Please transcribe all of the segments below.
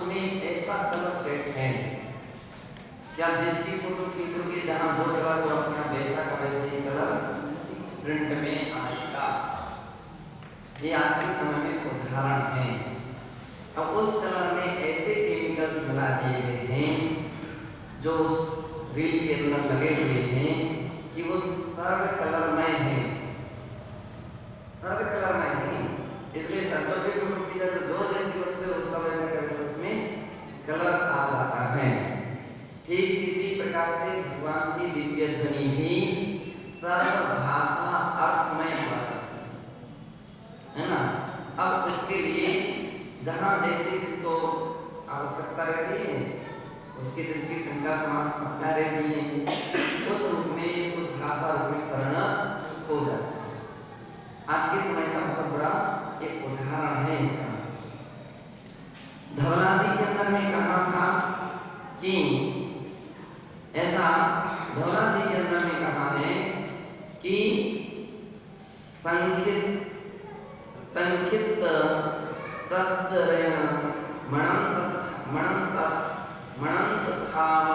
उसमें ऐसा colour set है कि आप जिसकी फोटो खींचोगे जहां जो कलर हो अपना वैसा का वैसा ही कलर प्रिंट में आएगा। ये आज के समय में उदाहरण है। अब उस कलर में ऐसे केमिकल्स मिला दिए गए हैं जो उस रील के अंदर लगे हुए हैं कि वो सर्व कलरमय है, सर्व कलरमय है। इसलिए संतों की फोटो खींचा तो जो जैसी वस्तु है उसका वैसा का वैसा उसमें कलर आ जाता है। ठीक इसी प्रकार से भगवान की दिव्य ध्वनि भी सर्व भाषा अर्थमय हुआ करती है ना। अब उसके लिए जहाँ जैसे जिसको आवश्यकता रहती है, उसकी जिसकी संख्या समान रहती है, उस रूप में उस भाषा रूप में परिणत हो जाता है। आज के समय का बहुत बड़ा एक उदाहरण है इसका। धवला जी के अंदर में कहा था कि ऐसा, धवला जी के अंदर में कहा है कि संखित सद्दरेण मणंत थाव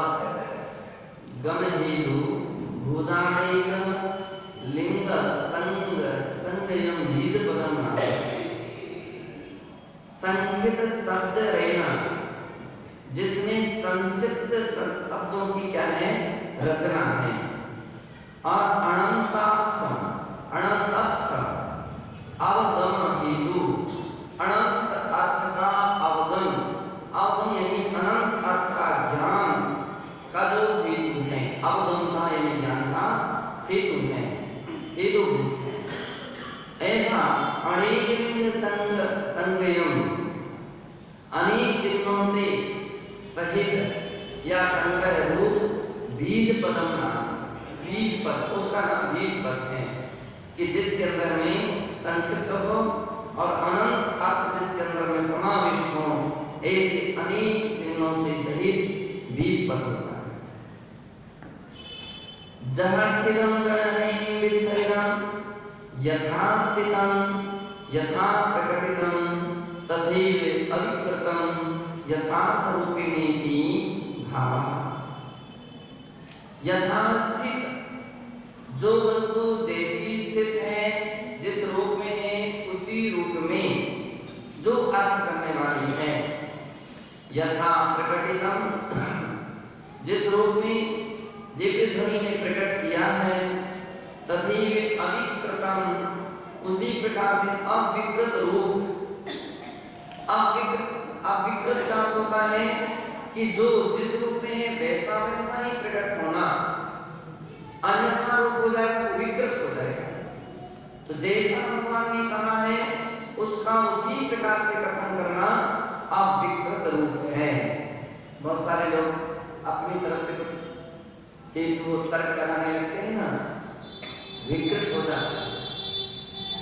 गमहेतु भूदाणेग लिंग संगयम बीज पदम नाम। संखित शब्द रहना जिसमें संक्षिप्त शब्दों की क्या है, रचना है। और अनंतार्थ अवगम हेतु, अनंत अर्थ का अवगम, अवगम यानी अनंत अर्थ का ज्ञान का जो हेतु है, अवगम का यानी ज्ञान का हेतु है, हेतुभूत है। ऐसा अनेक लिंग संगयम, अनेक चिन्हों से सहित या संग्रह रूप बीज पदम नाम, बीज पद, उसका नाम बीज पद है कि जिसके अंदर में संक्षिप्त हो और अनंत अर्थ जिसके अंदर में समाविष्ट हो, ऐसे अनेक चिन्हों से सहित बीज पद होता है। जहठिदं गणनें विद्धरिणं यथा स्थितं यथा प्रकटितं तथैव अविकृतं यथार्थ रूपिणीति भावः। यथास्थित, जो वस्तु जैसी स्थित है, जिस रूप में है, उसी रूप में जो अर्थ करने वाली है। यथा प्रकटितम, जिस रूप में दिव्य ध्वनि ने प्रकट किया है, तथैव अविकृतम, उसी प्रकार से अविकृत रूप। अविकृत का अर्थ होता है कि जो जिस रूप में है वैसा वैसा ही प्रकट होना, अन्यथा रूप हो जाएगा तो विकृत हो जाएगा। तो जैसा भगवान ने कहा है उसका उसी प्रकार से कथन करना अविकृत रूप है। बहुत सारे लोग अपनी तरफ से कुछ हेतु तर्क लगाने लगते हैं ना, विकृत हो जाता है,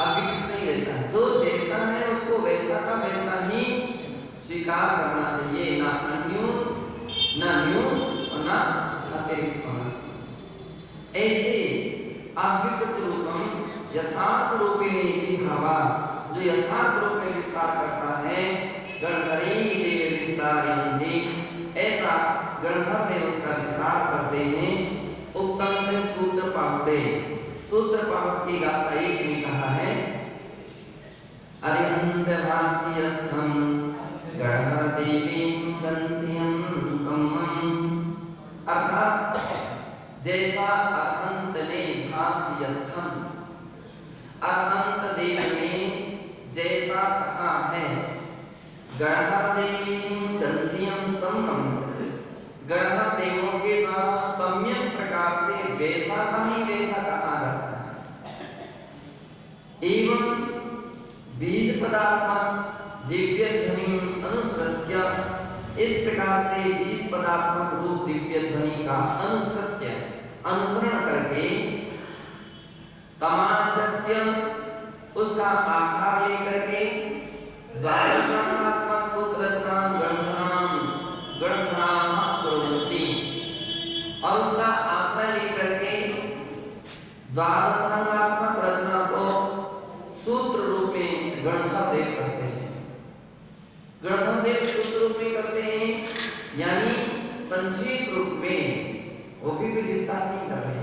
अविकृत नहीं रहता है। जो जैसा है उसको वैसा का वैसा ही स्वीकार करना चाहिए, ना अन्यून ना न्यून और ना अतिरिक्त होना चाहिए। ऐसे अविकृत रूपम यथार्थ रूपिणीति भावा, जो यथार्थ रूप में विस्तार करता है, गणधरेण देव विस्तारयन्ति, ऐसा गणधर देव उसका विस्तार करते हैं। उत्तम से सूत्र पाहुते, सूत्र पाहुत की गाथा एक में कहा है, अरिहंत भास्यर्थम गणधर देवीं गंध्यम सम्मम। अर्थात जैसा अरहंत ने भास्यर्थम, अरहंत देव ने जैसा कहा है, गणधर देवीं गंध्यम सम्मम, गणधर देवों के द्वारा सम्यक प्रकार से वैसा का ही वैसा कहा जाता है। एवं बीज पदात्मक दिव्य ध्वनि अनुसृत्य, इस प्रकार से बीज पदात्मक रूप दिव्य ध्वनि का अनुसृत्य, अनुसरण करके, तमाधृत्य, उसका आधार लेकर के, द्वादशात्मक सूत्र रचना गणधराम प्रवृत्ति, और उसका आश्रय लेकर के द्वादशात्मक रचना को सूत्र रूप में गणधर देव करते हैं। गणधर देव सूत्र रूप में करते संक्षेप रूप में, वो भी कोई विस्तार नहीं कर रहे,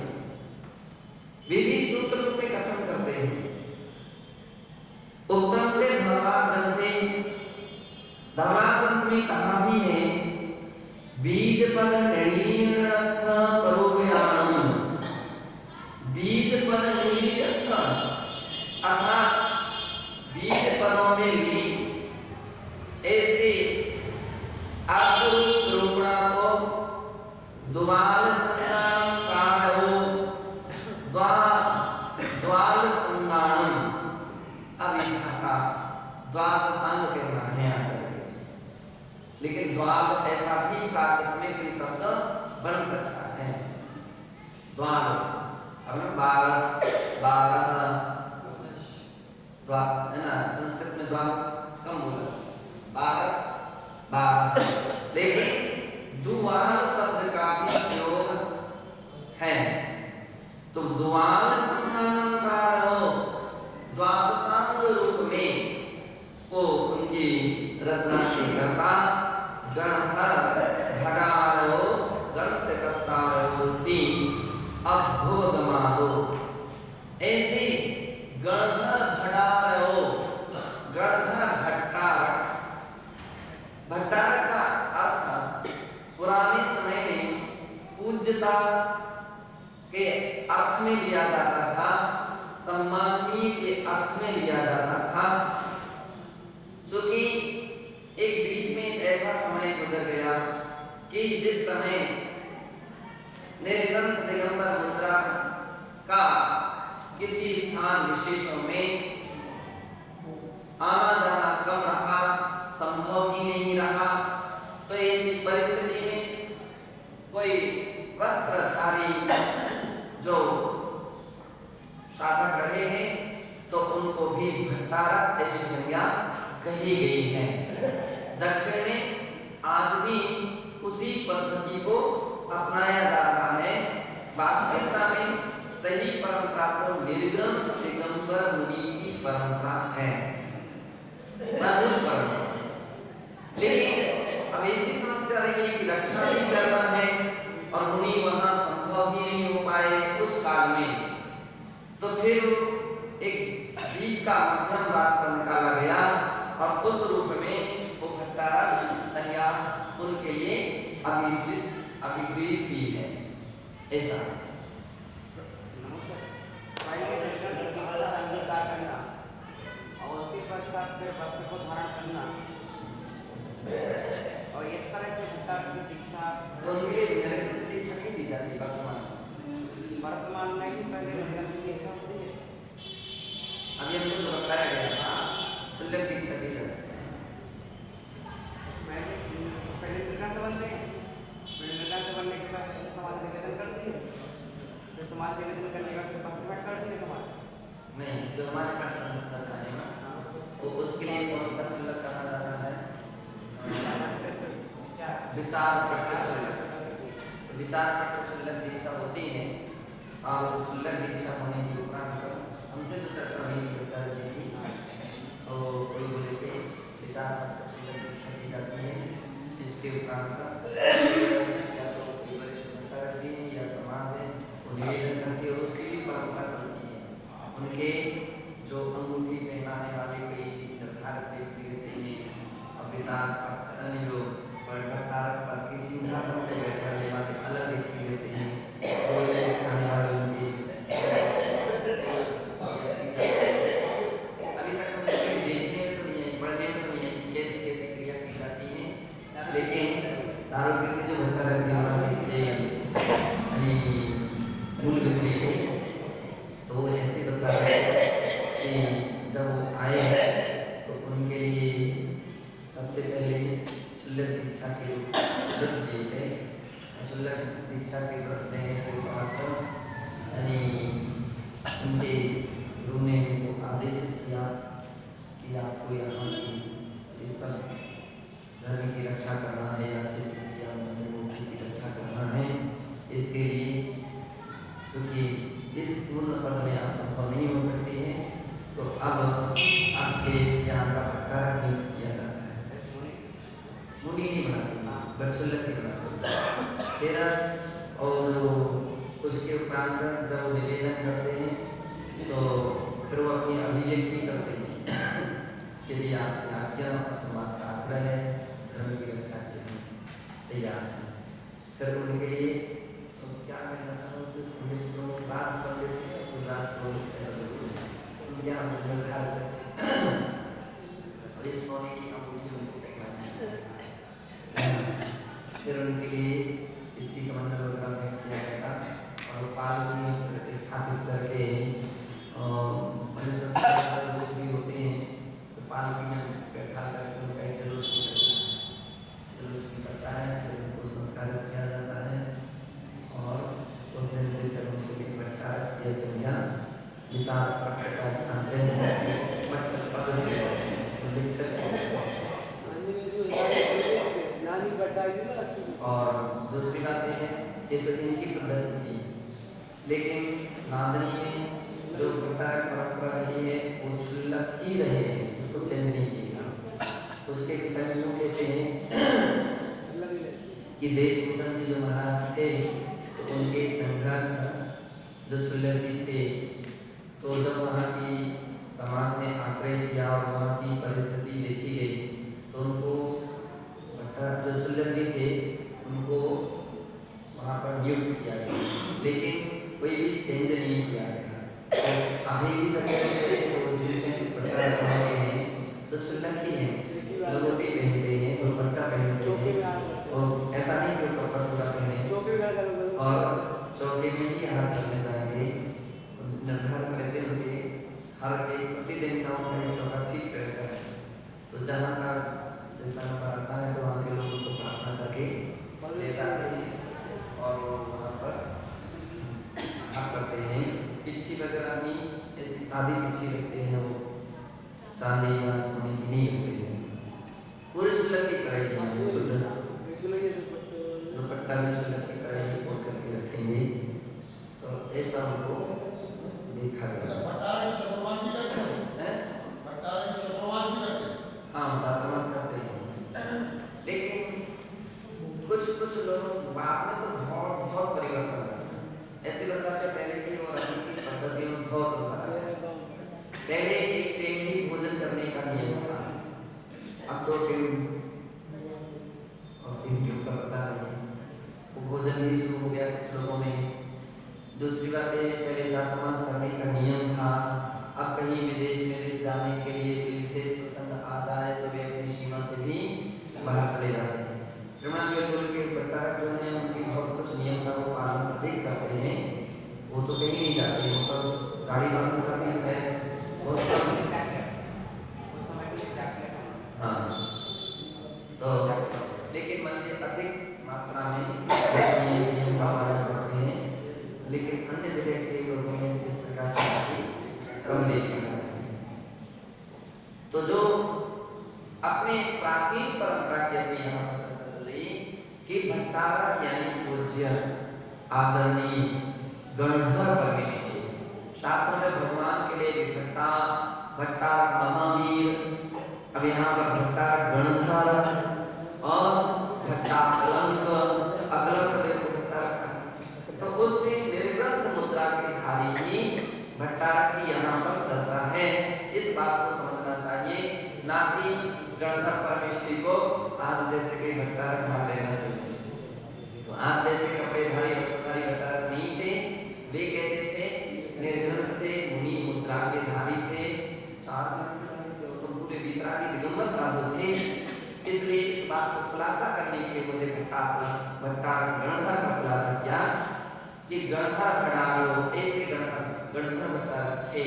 वे भी सूत्र रूप में कथन करते हैं। उत्तम से धर्मार्थ ग्रंथे, धर्मार्थ ग्रंथ में कहा भी है बीज पद निर्णीयर्थ परोव्याम, बीज पद निर्णीयर्थ अर्थात बीज पदों में ली ऐसे अर्थ रूपणा को द्वाल संधानम कारो, द्वाल संधानम अभिभाषा, द्वाल संग कहना है आचार्य, लेकिन द्वाल ऐसा भी प्राकृत में कोई शब्द बन सकता है। द्वाल अब बारस, बारह, द्वाल है ना, संस्कृत में द्वाल कम बोला, बारस, बारह, लेकिन दुआल शब्द का भी प्रयोग है। तो द्वाल संधानम कारो, द्वादशांग रूप में वो उनकी रचना के कर्ता गणधर भटारो ग्रंथ कर्तारो तीन अभुवगमादो, ऐसे गणधर भटारो, गणधर भट्टारक, भट्टारक का अर्थ पुराने समय में पूज्यता के अर्थ में लिया जाता था, सम्माननीय के अर्थ में लिया जाता था। चूंकि एक बीच में एक ऐसा समय गुजर गया कि जिस समय निर्ग्रंथ दिगंबर मुद्रा का किसी स्थान विशेषों में आना जाना कम रहा, संभव ही नहीं रहा। तो ऐसी परिस्थिति में कोई वस्त्रधारी जो साधक रहे हैं तो उनको भी भट्टारक ऐसी संज्ञा कही गई है। दक्षिण में आज भी उसी पद्धति को अपनाया जा रहा है। वास्तविकता में सही परंपरा तो निर्ग्रंथ दिगंबर मुनि की परंपरा है, मूल परंपरा। लेकिन अब ऐसी समस्या रही है कि रक्षा भी करना है और मुनि वहां संभव ही नहीं हो पाए उस काल में, तो फिर एक बीच का मध्यम रास्ता निकाला गया और उस रूप में वो भट्टारक संज्ञा उनके लिए अभिकृत भी है। ऐसा और उसके पश्चात वस्त्र को धारण करना और इस तरह से भट्टारक की दीक्षा, तो उनके लिए निर्ग्रंथ दीक्षा नहीं दी जाती वर्तमान में ही पहले निर्ग्रंथ की दीक्षा होती है। अभी हमको जो बताया गया था शुल्लक दीक्षा दी जाती है। पहले निर्ग्रंथ बनते हैं, निर्ग्रंथ बनने के बाद समाज निवेदन करती है, फिर समाज निवेदन करने के बाद वस्त्र करती है समाज। नहीं, जो हमारे पास चर्चा है ना, तो उसके लिए कौन सा शुल्लक कहा जाता है? विचार पत्र शुल्लक। तो विचार पत्र शुल्लक दीक्षा होती है और शुल्लक दीक्षा होने के उपरांत हमसे जो चर्चा हुई थी भट्टारक जी की, तो कोई बोले थे विचार पत्र शुल्लक दीक्षा दी जाती है। इसके उपरांत या तो कोई वरिष्ठ भट्टारक जी या समाज है वो निवेदन करती है और उसकी भी परंपरा चलती है। उनके जो अंगूठी पहनाने वाले कोई निर्धारित व्यक्ति रहते हैं और विचार जो भट्टारक पद के सिंहासन पर बैठने वाले अलग व्यक्ति रहते हैं, बोलने खाने वाले उनके अभी तक हम इसके देखने में तो नहीं है, पढ़ने में तो नहीं है कि कैसी कैसी क्रिया की जाती है। लेकिन चारों कीर्ति जो भट्टारक जी हमारे थे मूल व्यक्ति थे, तो ऐसे बता रहे कि जब वो आए तो उनके लिए सबसे पहले शुल्लक दीक्षा के व्रत दिए गए। शुल्लक दीक्षा के व्रत लेने के बाद उनके गुरु ने उनको आदेशित किया कि आपको यहाँ की ये सब धर्म की रक्षा करना है या क्षेत्र की या मूर्ति की रक्षा करना है। इसके लिए क्योंकि इस पूर्ण पद में आप संभव नहीं हो सकते हैं, तो अब आपके यहाँ का भट्टारक नियुक्त किया जाता है। मुनि नहीं बनाते, बछुल्लक की बनाते फिर और उसके उपरांत जब निवेदन करते हैं तो फिर वो अपनी अभिव्यक्ति करते हैं यदि आपकी आज्ञा और समाज का आग्रह है धर्म की रक्षा के लिए तैयार है। फिर उनके लिए तो क्या कहना था राज पंडित थे तो राज पंडित निर्धारित सोने की अंगूठी उनको पहनाई फिर उनके लिए किसी कमंडल वगैरह भेंट किया गया और पालकी में स्थापित करके संस्कार रोज भी होते हैं तो पालकी में बैठा करके उनका एक जुलूस निकलता है फिर उनको संस्कारित किया जाता है और उस दिन से फिर उनके लिए बैठा यह संज्ञा विचार पट्ट का स्थान चेंज पट्ट पद और दूसरी बात यह है ये तो इनकी पद्धति थी लेकिन नादनी में जो भट्टारक परंपरा रही है वो क्षुल्लक ही रहे हैं उसको चेंज नहीं किया। उसके विषय में यूँ कहते हैं कि देशभूषण जी जो महाराज थे तो उनके संघर्ष जो क्षुल्लक जी थे तो जब वहाँ की समाज ने आग्रह किया और वहाँ की परिस्थिति देखी गई तो उनको जो क्षुल्लक जी थे उनको वहाँ पर नियुक्त किया गया लेकिन कोई भी चेंज नहीं किया गया। तो अभी भी जब जिनसे पट्टा हैं तो क्षुल्लक ही हैं लंगोटी पहनते हैं दुपट्टा पहनते हैं और ऐसा नहीं कि कपड़ा पूरा पहने और चौके में ही हाथ करने जाएंगे निर्धारित रहते उनके हर एक प्रतिदिन का उनका चौका फिक्स रहता है तो जहाँ का जैसा नंबर आता है तो वहाँ के लोगों को प्रार्थना करके ले जाते हैं और वहाँ पर आप करते हैं। पिच्छी वगैरह भी ऐसी सादी पिच्छी रखते हैं वो चांदी या सोने की नहीं रखते हैं पूरे क्षुल्लक की तरह ही शुद्ध दुपट्टा भी क्षुल्लक की तरह ही ओढ़ करके रखेंगे तो ऐसा उनको देखा गया। हाँ चातुर्मास करते हैं लेकिन कुछ लोग बाद में तो बहुत परिवर्तन करते ऐसे बताते पहले की और अभी की पद्धति में बहुत अंतर है। पहले एक टाइम ही भोजन करने का नियम था अब 2 टाइम और 3 टाइम का पता नहीं वो भोजन भी शुरू हो गया कुछ लोगों में। दूसरी बात है पहले चातुर्मास करने का नियम था अब कहीं विदेश जाने के लिए कोई विशेष प्रसंग आ जाए तो वे अपनी सीमा से भी बाहर चले जाते हैं। श्रीमान बिल्कुल के भट्टारक जो हैं उनके बहुत कुछ नियम का वो पालन अधिक करते हैं वो तो कहीं नहीं जाते वो तो गाड़ी वाहन का भी शायद बहुत हाँ तो लेकिन मंदिर अधिक मात्रा में नियम का पालन करते हैं लेकिन अन्य जगह के लोगों में इस प्रकार की कम देखी जाती है। तो जो अपने प्राचीन परंपरा की अपनी यहाँ पर चर्चा चल रही कि भट्टारक यानी पूज्य आदरणीय गणधर परमेष्ठी शास्त्र में भगवान के लिए भट्टारक महावीर अब यहाँ पर भट्टारक गणधर और भट्टाकलंक तो उससे निर्ग्रंथ मुद्रा के धारी ही भट्टारक की यहाँ पर चर्चा है। इस बात को समझना चाहिए ना कि गणधर परमेष्ठी को आज जैसे कि भट्टारक मान लेना चाहिए। तो आज जैसे कपड़ेधारी वस्त्रधारी भट्टारक नहीं थे वे कैसे थे निर्ग्रंथ थे मुनि मुद्रा के धारी थे 4 तो पूरे वितरागी दिगंबर साधु थे। इसलिए इस बात को खुलासा करने के लिए मुझे भट्टारक गणधर का खुलासा किया कि गणधर भंडारो ऐसे गणधर भट्टारक थे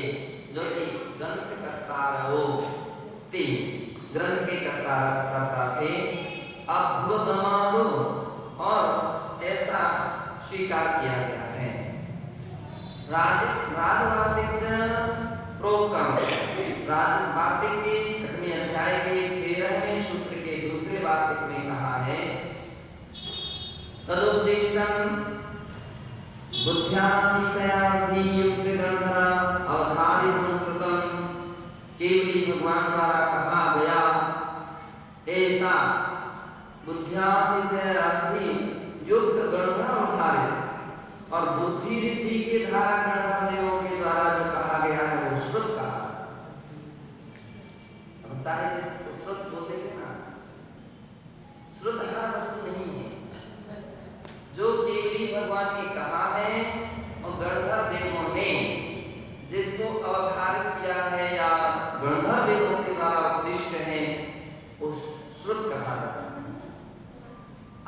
जो कि ग्रंथ कर्तारो थे ग्रंथ के कर्ता थे अभ्युदमादो और ऐसा स्वीकार किया गया है। राजवार्तिक प्रोक्तम राजवार्तिक के 6वें अध्याय के 13वें सूत्र के दूसरे वार्तिक में कहा है तदुद्दिष्टं बुद्ध्यातिशयार्थी युक्त ग्रंथरा अवधारितं श्रुतं केवली भगवान द्वारा कहा गया ऐसा बुद्ध्या जाति से अर्थी युक्त गणधर्म धारित और बुद्धि रिद्धि के द्वारा गणधर्म देवों के द्वारा जो कहा गया है वो श्रुत कहा जाता है। चाहे जिसको श्रुत बोलते थे ना, श्रुत हर वस्तु नहीं है। जो केवली भगवान ने कहा है और गणधर देवों ने जिसको अवधारित किया है या गणधर देवों के द्वारा उपदिष्ट है उस श्रुत कहा जाता है।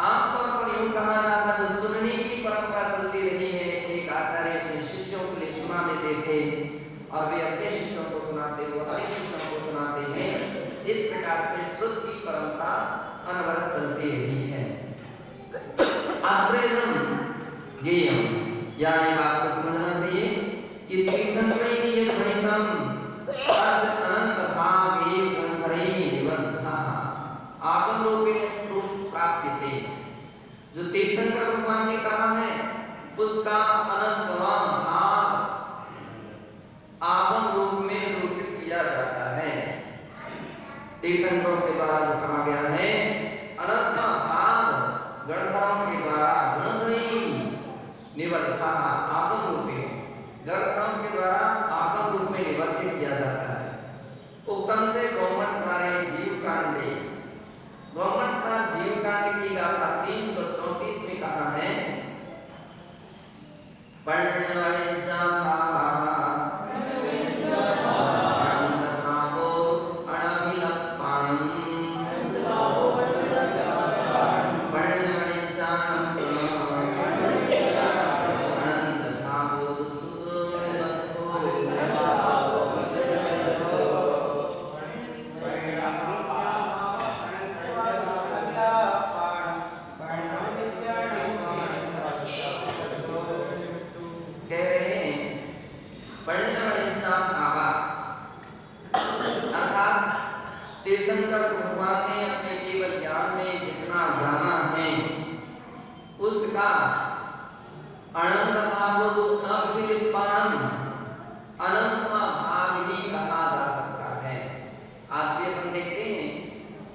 आमतौर पर यूं कहा जाता है, जो सुनने की परंपरा चलती रही है, एक आचार्य अपने शिष्यों के लिए सुना देते थे और वे अपने शिष्यों को सुनाते, वो अपने शिष्यों को सुनाते हैं। इस प्रकार से श्रुत की परंपरा अनवरत चलती रही है। आत्रेयम ज्ञेयम, यानी बात को समझना चाहिए कि तीर्थंकरैः यद्गणितम् तस्य अनंत भागे ग्रंथरैः निबद्धः आगम रूपेण प्राप्यते। जो तीर्थंकर भगवान ने कहा है उसका अनंतवां भाग आगम रूप में निरूपित किया जाता है। तीर्थंकरों के द्वारा जो कहा गया है अनंतवां भाग गणधरों के द्वारा गणधरी निबद्धा आगम रूप में, गणधरों के द्वारा आगम रूप में निबद्ध किया जाता है। उत्तम से गौमठ सारे जीव कांडे, गौमठ सार जीव कांड की गाथा 334 में कहा है तीर्थंकर भगवान ने अपने केवल ज्ञान में जितना जाना है उसका अनंत भागवतो अभिलिप्पाणम, अनंतवां भाग ही कहा जा सकता है। आज भी अपन देखते हैं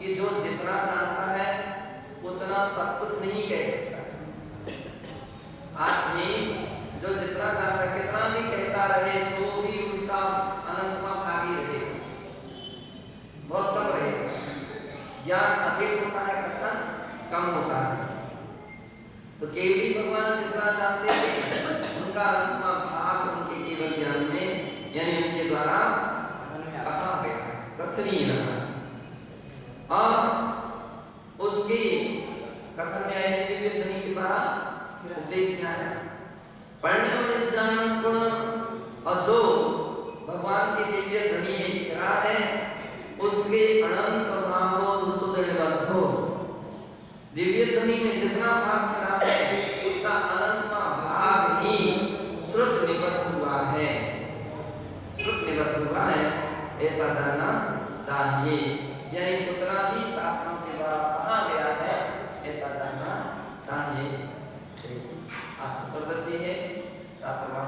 कि जो जितना जानता है उतना सब कुछ नहीं कह सकता। आज भी जो जितना जानता कितना भी कहता रहे तो भी उसका अनंतवां भाग ही रहेगा, बहुत कम रहेगा। ज्ञान अधिक होता है, कथन कम होता है। तो केवली भगवान जितना जानते थे उनका अनंतवां भाग उनके केवल ज्ञान में यानी उनके द्वारा कहा गया, कथनीय रहा। और उसके कथन में आए दिव्य ध्वनि के द्वारा उपदेश में आया पढ़ने वाले जानन गुण, और जो भगवान की दिव्य ध्वनि में घिरा है उसके अनंत भागो सुदृढ़बद्धो, दिव्य ध्वनि में जितना भाग घिरा है उसका अनंतवां भाग ही श्रुत निबद्ध हुआ है, श्रुत निबद्ध हुआ है, ऐसा जानना चाहिए। यानी उतना ही शास्त्रों के द्वारा कहा गया है ऐसा जानना चाहिए। आज चतुर्दशी है, चातुर्मास